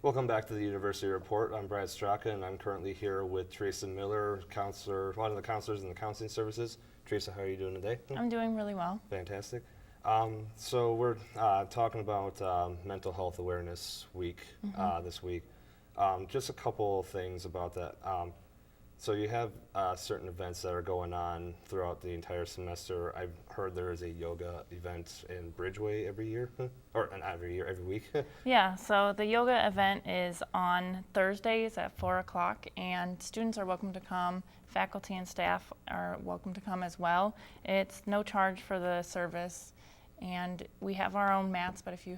Welcome back to the University Report. I'm Brad Straka, and I'm currently here with Teresa Miller, one of the counselors in the counseling services. Teresa, how are you doing today? I'm doing really well. Fantastic. So we're talking about Mental Health Awareness Week this week. Just a couple things about that. So you have certain events that are going on throughout the entire semester. I've heard there is a yoga event in Bridgeway every year, or not every year, every week. Yeah, so the yoga event is on Thursdays at 4 o'clock, and students are welcome to come. Faculty and staff are welcome to come as well. It's no charge for the service, and we have our own mats, but if you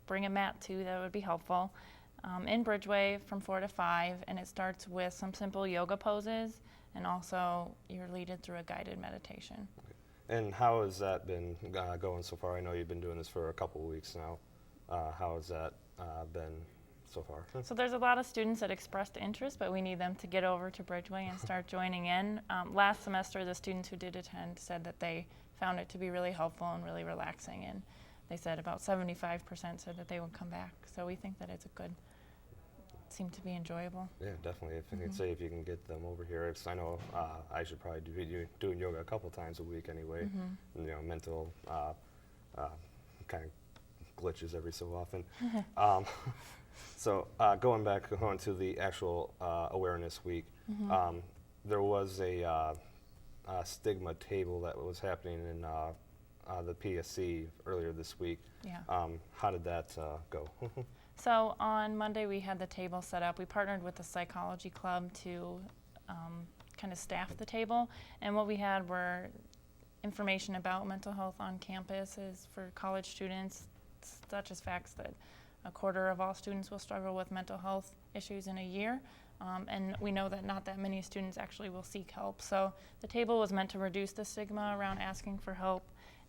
bring a mat too, that would be helpful. In Bridgeway from 4 to 5, and it starts with some simple yoga poses, and also you're leaded through a guided meditation. And how has that been going so far? I know you've been doing this for a couple of weeks now. How has that been so far? So there's a lot of students that expressed interest, but we need them to get over to Bridgeway and start joining in. Last semester, the students who did attend said that they found it to be really helpful and really relaxing, and they said about 75% said that they would come back. So we think that it's seemed to be enjoyable. Yeah, definitely. If you can say if you can get them over here, I know I should probably be doing yoga a couple times a week anyway. You know, mental kind of glitches every so often. So going back on to the actual Awareness Week, there was a stigma table that was happening in the PSC earlier this week. Yeah. How did that go? So on Monday we had the table set up. We partnered with the psychology club to kind of staff the table, and what we had were information about mental health on campuses for college students, such as facts that a quarter of all students will struggle with mental health issues in a year, and we know that not that many students actually will seek help. So the table was meant to reduce the stigma around asking for help.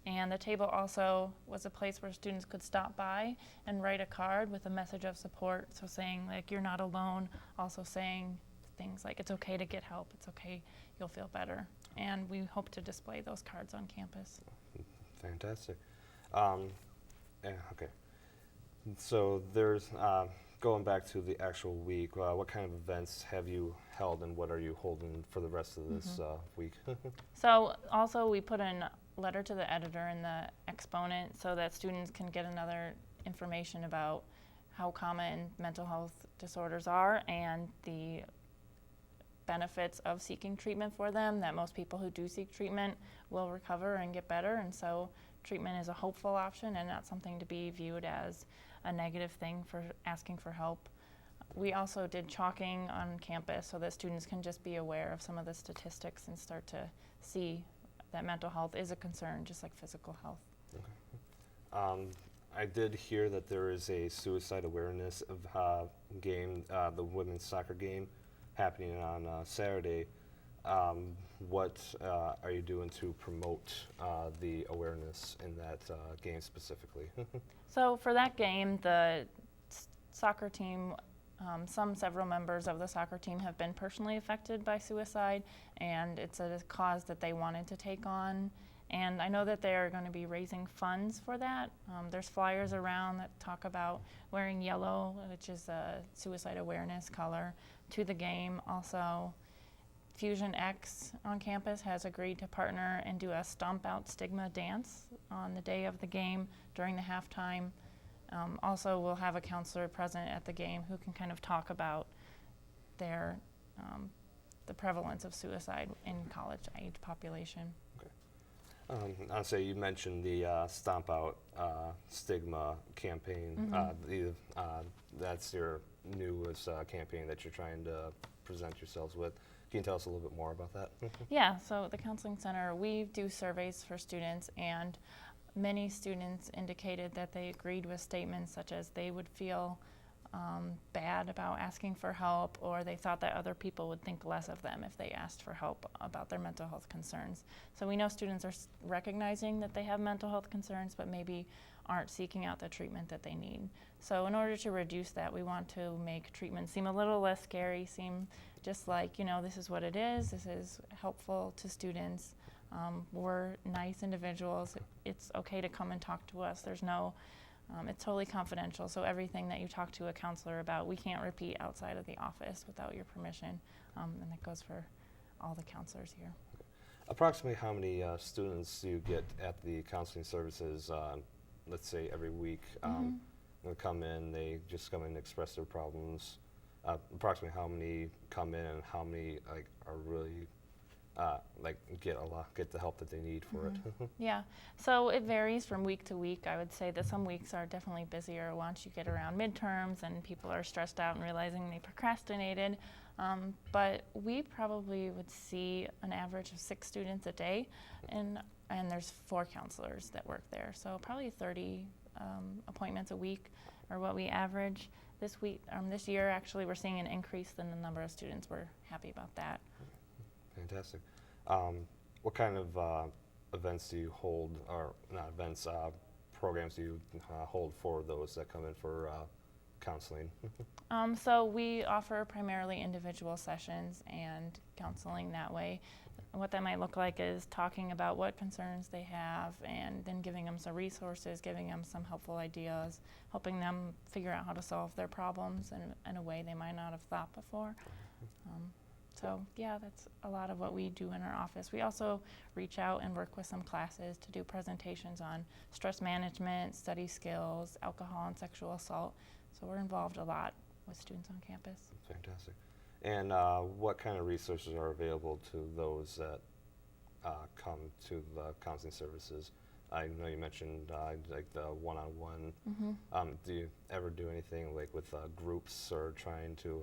And the table also was a place where students could stop by and write a card with a message of support. So saying like, you're not alone, also saying things like, it's okay to get help, it's okay, you'll feel better. And we hope to display those cards on campus. Fantastic. Yeah, okay. So there's, going back to the actual week, what kind of events have you held and what are you holding for the rest of this week? So also we put in letter to the editor and the exponent so that students can get another information about how common mental health disorders are and the benefits of seeking treatment for them, that most people who do seek treatment will recover and get better, and so treatment is a hopeful option and not something to be viewed as a negative thing for asking for help. We also did chalking on campus so that students can just be aware of some of the statistics and start to see that mental health is a concern, just like physical health. Okay. I did hear that there is a suicide awareness game, the women's soccer game, happening on Saturday. What are you doing to promote the awareness in that game specifically? So for that game, the soccer team, several members of the soccer team have been personally affected by suicide, and it's a cause that they wanted to take on. And I know that they are going to be raising funds for that. There's flyers around that talk about wearing yellow, which is a suicide awareness color, to the game. Also, Fusion X on campus has agreed to partner and do a Stomp Out Stigma dance on the day of the game during the halftime. Also, we'll have a counselor present at the game who can kind of talk about the prevalence of suicide in college-age population. Okay. I'll say you mentioned the Stomp Out Stigma campaign. That's your newest campaign that you're trying to present yourselves with. Can you tell us a little bit more about that? Yeah, so the Counseling Center, we do surveys for students, and many students indicated that they agreed with statements such as they would feel bad about asking for help, or they thought that other people would think less of them if they asked for help about their mental health concerns. So we know students are recognizing that they have mental health concerns, but maybe aren't seeking out the treatment that they need. So in order to reduce that, we want to make treatment seem a little less scary, seem just like, you know, this is what it is, this is helpful to students. We're nice individuals. It's okay to come and talk to us. There's no It's totally confidential, so everything that you talk to a counselor about, we can't repeat outside of the office without your permission, and that goes for all the counselors here. Approximately how many students do you get at the counseling services, let's say every week? They come in, they just come in and express their problems. Approximately how many come in and how many are really get the help that they need for it? Yeah, so it varies from week to week. I would say that some weeks are definitely busier once you get around midterms and people are stressed out and realizing they procrastinated. But we probably would see an average of 6 students a day, and there's 4 counselors that work there. So probably 30 appointments a week are what we average. This year, actually, we're seeing an increase in the number of students. We're happy about that. Fantastic. What kind of events do you hold, or not events, programs do you hold for those that come in for counseling? So we offer primarily individual sessions and counseling that way. What that might look like is talking about what concerns they have and then giving them some resources, giving them some helpful ideas, helping them figure out how to solve their problems in a way they might not have thought before. So yeah, that's a lot of what we do in our office. We also reach out and work with some classes to do presentations on stress management, study skills, alcohol and sexual assault. So we're involved a lot with students on campus. Fantastic. And what kind of resources are available to those that come to the counseling services? I know you mentioned like the one-on-one. Do you ever do anything like with groups or trying to?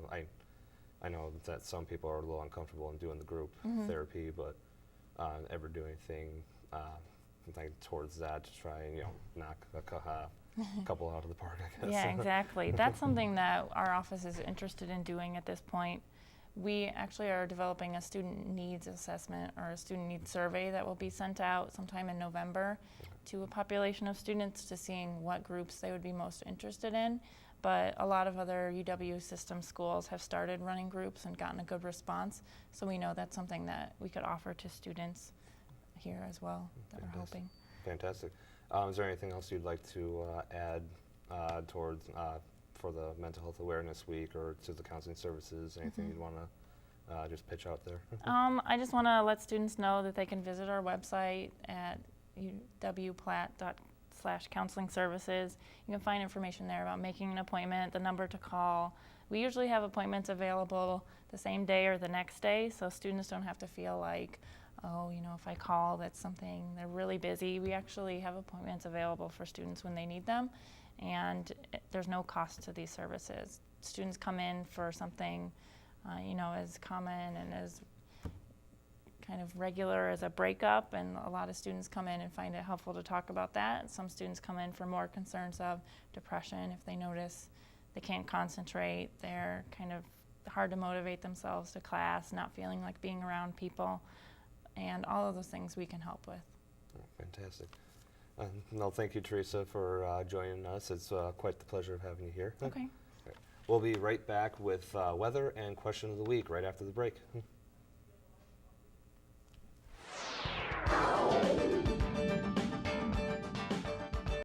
I know that some people are a little uncomfortable in doing the group therapy, but ever do anything like towards that to try and knock a couple out of the park, I guess. Yeah, exactly. That's something that our office is interested in doing at this point. We actually are developing a student needs assessment or a student needs survey that will be sent out sometime in November to a population of students to seeing what groups they would be most interested in. But a lot of other UW system schools have started running groups and gotten a good response. So we know that's something that we could offer to students here as well that we're hoping. Fantastic. Is there anything else you'd like to add towards for the Mental Health Awareness Week or to the counseling services? Anything you'd want to just pitch out there? I just want to let students know that they can visit our website at uwplatt.com/counseling services. You can find information there about making an appointment, the number to call. We usually have appointments available the same day or the next day, so students don't have to feel like, oh, if I call, that's something, they're really busy. We actually have appointments available for students when they need them, and there's no cost to these services. Students come in for something, as common and as kind of regular as a breakup, and a lot of students come in and find it helpful to talk about that. Some students come in for more concerns of depression if they notice they can't concentrate, they're kind of hard to motivate themselves to class, not feeling like being around people, and all of those things we can help with. Oh, fantastic. No, thank you, Teresa, for joining us. It's quite the pleasure of having you here. Okay. We'll be right back with weather and question of the week right after the break.